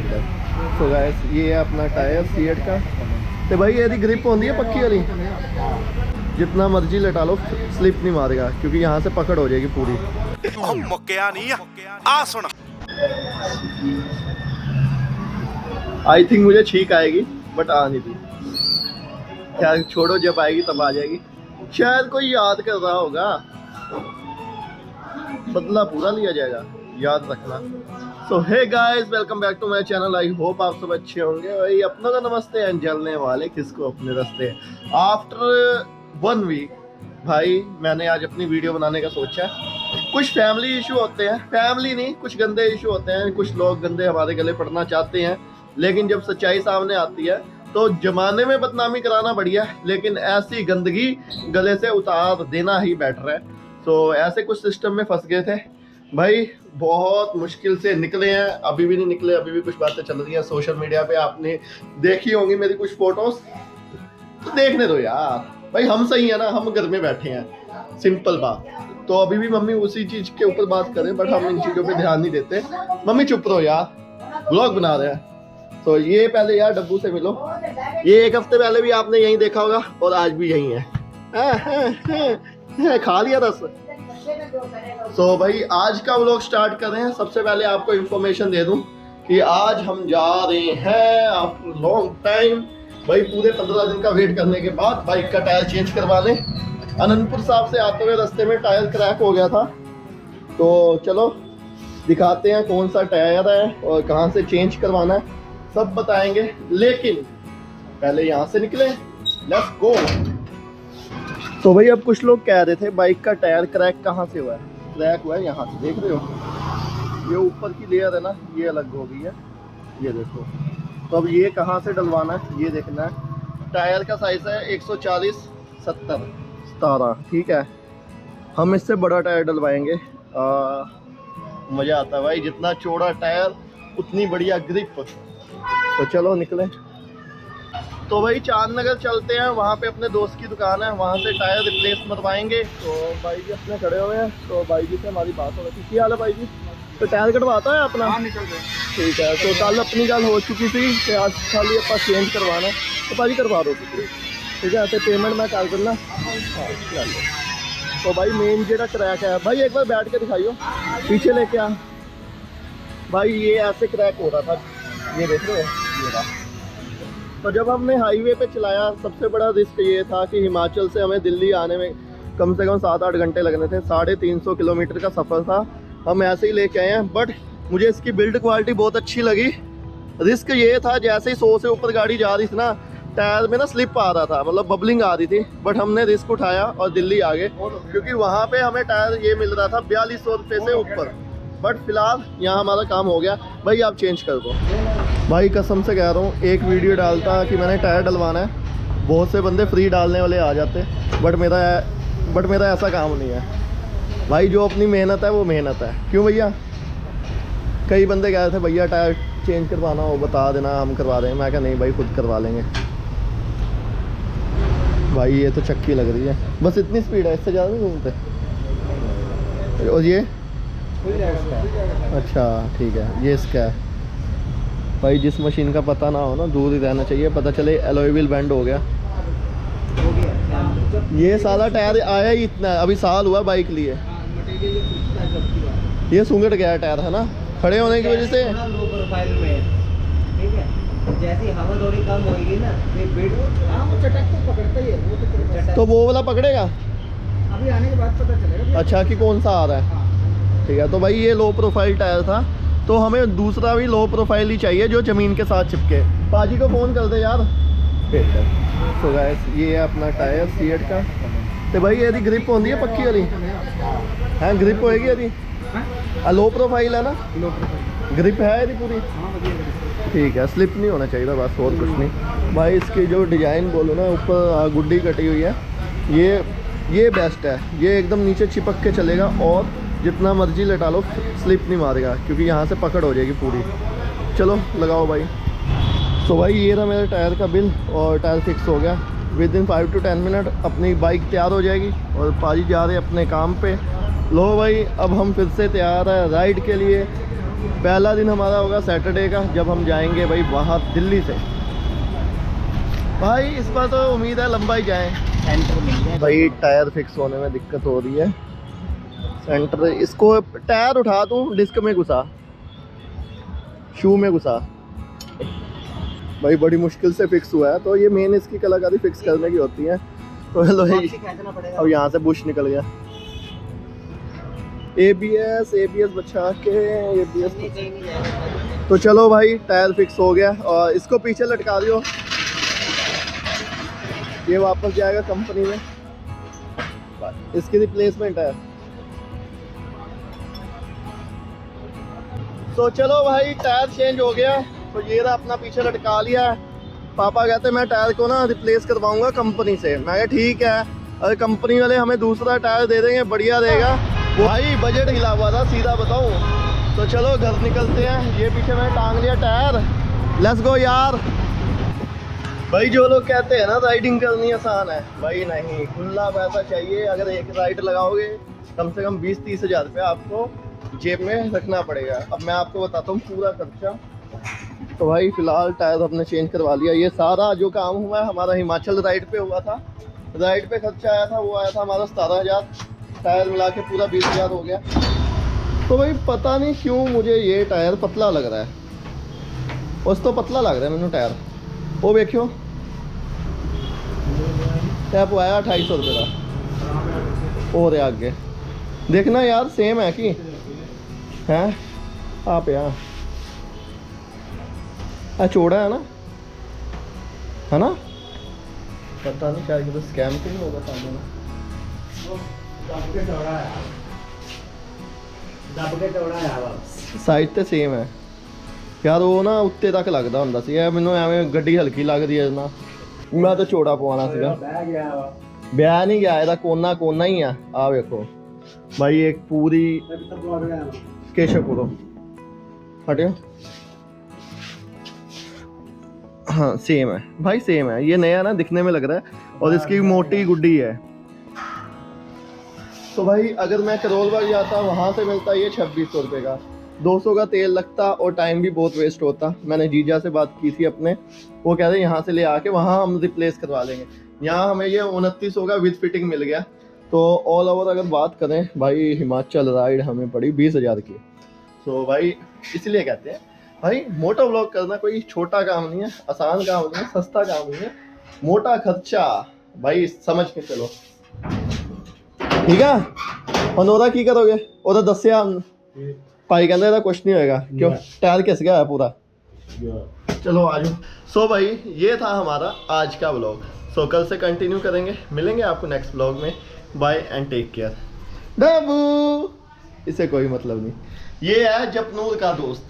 So guys ये है अपना टायर सीएट का। तो भाई यदि ग्रिप होती है पक्की वाली, जितना मर्जी लटा लो स्लिप नहीं मारेगा, क्योंकि यहाँ से पकड़ हो जाएगी पूरी। आई थिंक मुझे छींक आएगी, बट आ नहीं थी। क्या छोड़ो, जब आएगी तब आ जाएगी। शायद कोई याद कर रहा होगा, बदला पूरा लिया जाएगा, याद रखना। So hey guys, welcome back to my channel. I hope आप सब अच्छे होंगे। भाई अपना का नमस्ते एंड जलने वाले किसको अपने रास्ते। आफ्टर 1 वीक भाई मैंने आज अपनी वीडियो बनाने का सोचा। कुछ फैमिली इशू होते हैं, फैमिली नहीं, कुछ गंदे इशू होते हैं। कुछ लोग गंदे हमारे गले पड़ना चाहते हैं, लेकिन जब सच्चाई सामने आती है तो जमाने में बदनामी कराना बढ़िया है, लेकिन ऐसी गंदगी गले से उतार देना ही बेटर है। तो ऐसे कुछ सिस्टम में फंस गए थे भाई, बहुत मुश्किल से निकले हैं। अभी भी नहीं निकले, अभी भी कुछ बातें चल रही हैं सोशल मीडिया पे। आपने देखी होंगी मेरी कुछ फोटोज, तो देखने दो यार। भाई हम सही है ना, हम घर में बैठे हैं, सिंपल बात। तो अभी भी मम्मी उसी चीज के ऊपर बात करें, बट हम इन चीजों पे ध्यान नहीं देते। मम्मी चुप रहो यार, व्लॉग बना रहे हैं। तो ये पहले यार डब्बू से मिलो। ये 1 हफ्ते पहले भी आपने यहीं देखा होगा, और आज भी यहीं है। खा लिया रस। तो भाई आज का व्लॉग स्टार्ट कर रहे हैं। सबसे पहले आपको इन्फॉर्मेशन दे दूं कि आज हम जा रहे हैं आफ्टर लॉन्ग टाइम, भाई पूरे 15 दिन का वेट करने के बाद, बाइक का टायर चेंज करवाने। अनंतपुर साहब से आते हुए रास्ते में टायर क्रैक हो गया था, तो चलो दिखाते हैं कौन सा टायर है और कहाँ से चेंज करवाना है, सब बताएंगे। लेकिन पहले यहाँ से निकले, लेट्स गो। तो भाई अब कुछ लोग कह रहे थे बाइक का टायर क्रैक कहाँ से हुआ है। क्रैक हुआ है यहाँ से, देख रहे हो, ये ऊपर की लेयर है ना, ये अलग हो गई है, ये देखो। तो अब ये कहाँ से डलवाना है ये देखना है। टायर का साइज है 140/70/17, ठीक है। हम इससे बड़ा टायर डलवाएंगे। मज़ा आता है भाई, जितना चौड़ा टायर उतनी बढ़िया ग्रिप। तो चलो निकले। तो भाई चांदनगर चलते हैं, वहाँ पे अपने दोस्त की दुकान है, वहाँ से टायर रिप्लेस मरवाएंगे। तो भाई जी अपने खड़े हुए हैं, तो भाई जी से हमारी बात हो रही थी। क्या हाल है भाई जी? तो टायर कटवाता है अपना? निकल गए। ठीक है, तो कल अपनी गल हो चुकी थी कि आज खाली अपना चेंज करवाना है, तो भाई करवा दो, ठीक है। तो पेमेंट मैं कर देना। हाँ, तो भाई मेन जेड़ा क्रैक है, भाई एक बार बैठ के दिखाइयो, पीछे लेके आ। भाई ये ऐसे क्रैक हो रहा था, ये देख रहे हो, ये रहा। तो जब हमने हाईवे पे चलाया, सबसे बड़ा रिस्क ये था कि हिमाचल से हमें दिल्ली आने में कम से कम 7-8 घंटे लगने थे। 350 किलोमीटर का सफ़र था, हम ऐसे ही लेके आए हैं। बट मुझे इसकी बिल्ड क्वालिटी बहुत अच्छी लगी। रिस्क ये था, जैसे ही 100 से ऊपर गाड़ी जा रही थी ना, टायर में ना स्लिप आ रहा था, मतलब बबलिंग आ रही थी। बट हमने रिस्क उठाया और दिल्ली आ गए, क्योंकि वहाँ पे हमें टायर ये मिल रहा था 4200 रुपये से ऊपर। बट फिलहाल यहाँ हमारा काम हो गया। भाई आप चेंज कर दो। भाई कसम से कह रहा हूँ, एक वीडियो डालता कि मैंने टायर डलवाना है, बहुत से बंदे फ्री डालने वाले आ जाते। बट मेरा ऐसा काम नहीं है भाई। जो अपनी मेहनत है वो मेहनत है। क्यों भैया? कई बंदे कह रहे थे भैया टायर चेंज करवाना हो बता देना, हम करवा दें। मैं कहा नहीं भाई, खुद करवा लेंगे। भाई ये तो चक्की लग रही है, बस इतनी स्पीड है, इससे ज़्यादा नहीं घूमते। और ये अच्छा ठीक है, ये इसका है। भाई जिस मशीन का पता ना हो ना, दूर ही रहना चाहिए। पता चले एलॉय व्हील बेंड हो गया। ये साला टायर आया ही इतना, अभी साल हुआ बाइक लिए। ये सुंगट गया टायर, है ना, खड़े होने की वजह से। लो प्रोफाइल में, ठीक है, जैसी हवा थोड़ी कम होगी ना, ये बेड चटक तो पकड़ता ही है। तो वो वाला पकड़ेगा, अभी आने के बाद पता चलेगा। अच्छा कि कौन सा आ रहा है, ठीक है। तो भाई ये लो प्रोफाइल टायर था, तो हमें दूसरा भी लो प्रोफाइल ही चाहिए जो ज़मीन के साथ चिपके। पाजी को फ़ोन कर दे यार। तो गाइस ये है अपना टायर सीएट का। तो भाई यदि ग्रिप होती है पक्की वाली, हाँ ग्रिप होएगी यदि। लो प्रोफाइल है ना, ग्रिप है यदि पूरी, ठीक है। स्लिप नहीं होना चाहिए बस, और कुछ नहीं। भाई इसकी जो डिज़ाइन बोलो ना, ऊपर गुड्डी कटी हुई है, ये बेस्ट है। ये एकदम नीचे चिपक के चलेगा, और जितना मर्जी लटा लो स्लिप नहीं मारेगा, क्योंकि यहाँ से पकड़ हो जाएगी पूरी। चलो लगाओ भाई। तो भाई ये रहा मेरे टायर का बिल, और टायर फिक्स हो गया। विद इन 5 to 10 मिनट अपनी बाइक तैयार हो जाएगी, और पाजी जा रहे अपने काम पे। लो भाई अब हम फिर से तैयार है राइड के लिए। पहला दिन हमारा होगा सैटरडे का, जब हम जाएंगे भाई बाहर दिल्ली से। भाई इस बार तो उम्मीद है लंबा ही जाएं। सेंटर मिल जाए भाई टायर फिक्स होने में दिक्कत हो रही है। सेंटर इसको टायर उठा दूं, डिस्क में घुसा, शू में घुसा। भाई बड़ी मुश्किल से फिक्स हुआ है, तो ये मेन इसकी कलाकारी फिक्स करने की होती है। तो हेलो खींचना पड़ेगा। अब यहाँ से बुश निकल गया। एबीएस बचा के एबीएस। तो चलो भाई टायर फिक्स हो गया और इसको पीछे लटका दियो, ये वापस जाएगा कंपनी में। इसकी रिप्लेसमेंट है। तो चलो भाई टायर चेंज हो गया, तो ये रहा अपना पीछे लटका लिया है। पापा कहते मैं टायर को ना रिप्लेस करवाऊंगा कंपनी से। मैं कहा ठीक है, अगर कंपनी वाले हमें दूसरा टायर दे देंगे बढ़िया रहेगा। भाई बजट हिला हुआ था सीधा बताऊं। तो चलो घर निकलते हैं। ये पीछे मैंने टांग लिया टायर, लेट्स गो यार। भाई जो लोग कहते हैं ना राइडिंग करनी आसान है, भाई नहीं, खुला पैसा चाहिए। अगर एक राइड लगाओगे कम से कम 20-30 हज़ार रुपया आपको जेब में रखना पड़ेगा। अब मैं आपको बताता हूँ पूरा खर्चा। तो भाई फिलहाल टायर अपने चेंज करवा लिया। ये सारा जो काम हुआ है हमारा हिमाचल राइड पे हुआ था। राइड पे खर्चा आया था, वो आया था हमारा 17,000। टायर मिला के पूरा 20,000 हो गया। तो भाई पता नहीं क्यों मुझे ये टायर पतला लग रहा है। उस तो पतला लग रहा है मैंने टायर। वो देखियो टैप आया 250 रुपये का। और आगे देखना यार सेम है कि है आप यहाँ चौड़ा है ना, पता नहीं शायद तो स्कैम तो नहीं होगा सामने में। साइज तो सेम है यार। वो ना उत्ते तक लगता ਹੁੰਦਾ ਸੀ। ਇਹ ਮੈਨੂੰ ਐਵੇਂ ਗੱਡੀ ਹਲਕੀ ਲੱਗਦੀ ਹੈ ਨਾ। ਮੈਂ ਤਾਂ ਚੌੜਾ ਪਵਾਉਣਾ ਸੀਗਾ। ਵਿਆਹ ਨਹੀਂ ਗਿਆ, ਇਹਦਾ ਕੋਨਾ ਹੀ ਆ ਵੇਖੋ भाई। एक पूरी केशवपुरो हटियो। हाँ सेम है भाई, सेम है। ये नया ना दिखने में लग रहा है और इसकी मोटी गुड्डी है। तो भाई अगर मैं करोल बाग जाता वहाँ से मिलता ये 2600 रुपये का। 200 का तेल लगता और टाइम भी बहुत वेस्ट होता। मैंने जीजा से बात की थी अपने, वो कह रहे यहाँ से ले आके वहाँ हम रिप्लेस करवा लेंगे। यहाँ हमें ये 2900 का विद फिटिंग मिल गया। तो ऑल ओवर अगर बात करें भाई हिमाचल राइड हमें पड़ी 20,000 की। तो भाई इसलिए कहते हैं भाई मोटा व्लॉग करना कोई छोटा काम नहीं है, आसान काम नहीं है, सस्ता काम नहीं है। मोटा खर्चा भाई समझ के चलो, ठीक है। और ਉਹਦਾ ਕੀ करोगे? ਉਹਦਾ ਦੱਸਿਆ भाई कहते ਇਹਦਾ कुछ नहीं होएगा। क्यों? टायर किस गया है पूरा। चलो आ जाओ। सो भाई ये था हमारा आज का व्लॉग। सो कल से कंटिन्यू करेंगे, मिलेंगे आपको नेक्स्ट व्लॉग में। Bye and take care. डबू इससे कोई मतलब नहीं। ये है जपनूर का दोस्त।